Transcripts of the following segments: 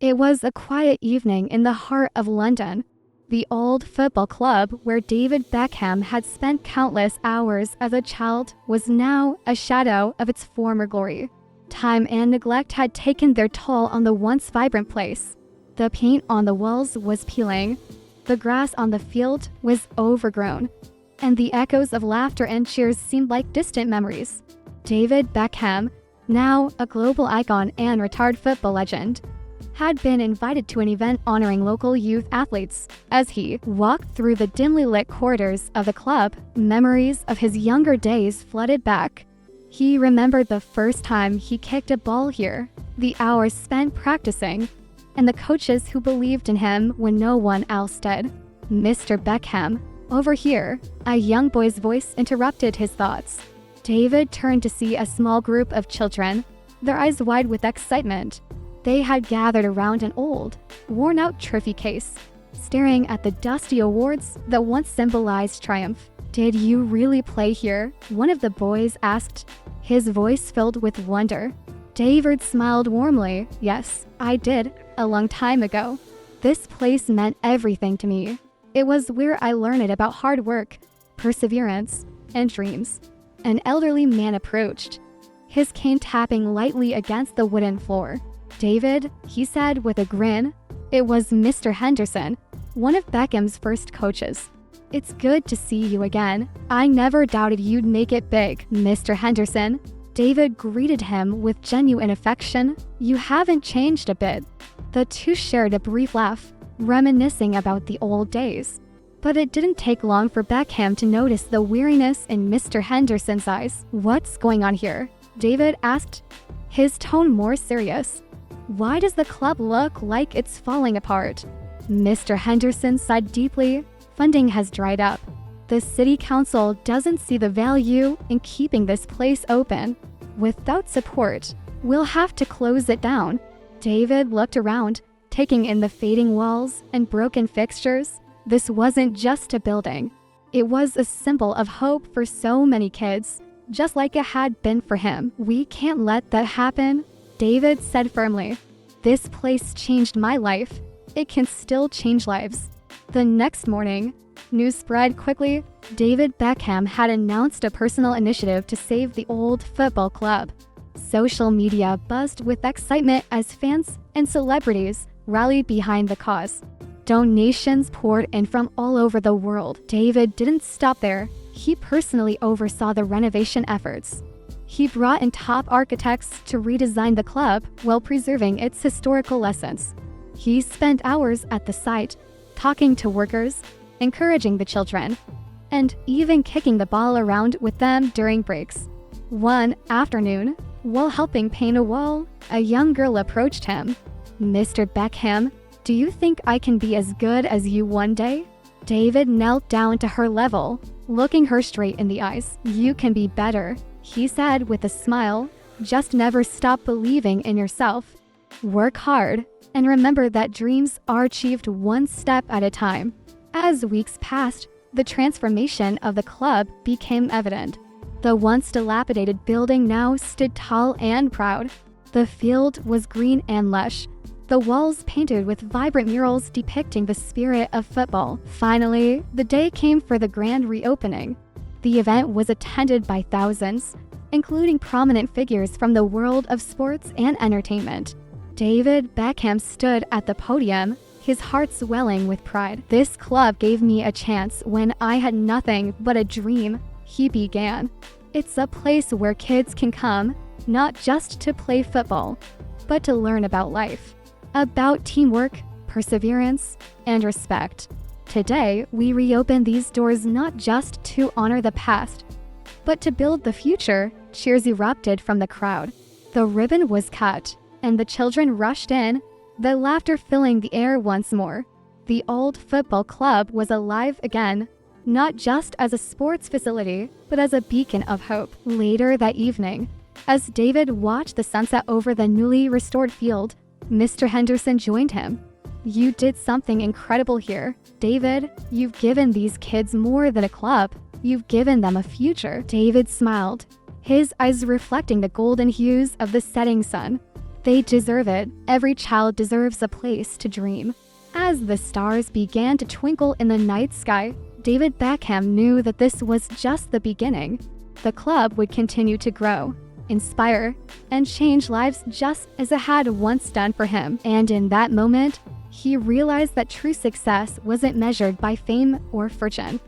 It was a quiet evening in the heart of London. The old football club where David Beckham had spent countless hours as a child was now a shadow of its former glory. Time and neglect had taken their toll on the once vibrant place. The paint on the walls was peeling, the grass on the field was overgrown, and the echoes of laughter and cheers seemed like distant memories. David Beckham, now a global icon and retired football legend, had been invited to an event honoring local youth athletes. As he walked through the dimly lit corridors of the club, memories of his younger days flooded back. He remembered the first time he kicked a ball here, the hours spent practicing, and the coaches who believed in him when no one else did. "Mr. Beckham, over here," a young boy's voice interrupted his thoughts. David turned to see a small group of children, their eyes wide with excitement. They had gathered around an old, worn-out trophy case, staring at the dusty awards that once symbolized triumph. "Did you really play here?" one of the boys asked, his voice filled with wonder. David smiled warmly. "Yes, I did, a long time ago. This place meant everything to me. It was where I learned about hard work, perseverance, and dreams." An elderly man approached, his cane tapping lightly against the wooden floor. "David," he said with a grin. It was Mr. Henderson, one of Beckham's first coaches. "It's good to see you again. I never doubted you'd make it big, Mr. Henderson." David greeted him with genuine affection. "You haven't changed a bit." The two shared a brief laugh, reminiscing about the old days. But it didn't take long for Beckham to notice the weariness in Mr. Henderson's eyes. "What's going on here?" David asked, his tone more serious. "Why does the club look like it's falling apart?" Mr. Henderson sighed deeply. "Funding has dried up. The city council doesn't see the value in keeping this place open. Without support, we'll have to close it down." David looked around, taking in the fading walls and broken fixtures. This wasn't just a building. It was a symbol of hope for so many kids, just like it had been for him. "We can't let that happen," David said firmly. "This place changed my life. It can still change lives." The next morning, news spread quickly. David Beckham had announced a personal initiative to save the old football club. Social media buzzed with excitement as fans and celebrities rallied behind the cause. Donations poured in from all over the world. David didn't stop there. He personally oversaw the renovation efforts. He brought in top architects to redesign the club while preserving its historical essence. He spent hours at the site, talking to workers, encouraging the children, and even kicking the ball around with them during breaks. One afternoon, while helping paint a wall, a young girl approached him. "Mr. Beckham, do you think I can be as good as you one day?" David knelt down to her level, looking her straight in the eyes. "You can be better," he said with a smile. "Just never stop believing in yourself. Work hard, and remember that dreams are achieved one step at a time." As weeks passed, the transformation of the club became evident. The once dilapidated building now stood tall and proud. The field was green and lush, the walls painted with vibrant murals depicting the spirit of football. Finally, the day came for the grand reopening. The event was attended by thousands, including prominent figures from the world of sports and entertainment. David Beckham stood at the podium, his heart swelling with pride. "This club gave me a chance when I had nothing but a dream," he began. "It's a place where kids can come, not just to play football, but to learn about life, about teamwork, perseverance, and respect. Today, we reopen these doors not just to honor the past, but to build the future." Cheers erupted from the crowd. The ribbon was cut, and the children rushed in, the laughter filling the air once more. The old football club was alive again, not just as a sports facility, but as a beacon of hope. Later that evening, as David watched the sunset over the newly restored field, Mr. Henderson joined him. "You did something incredible here, David. You've given these kids more than a club. You've given them a future." David smiled, his eyes reflecting the golden hues of the setting sun. They deserve it. Every child deserves a place to dream. As the stars began to twinkle in the night sky, David Beckham knew that this was just the beginning. The club would continue to grow, inspire, and change lives just as it had once done for him. And in that moment, he realized that true success wasn't measured by fame or fortune,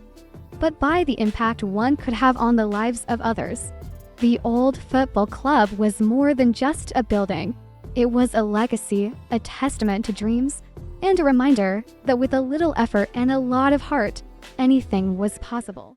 but by the impact one could have on the lives of others. The old football club was more than just a building. It was a legacy, a testament to dreams, and a reminder that with a little effort and a lot of heart, anything was possible.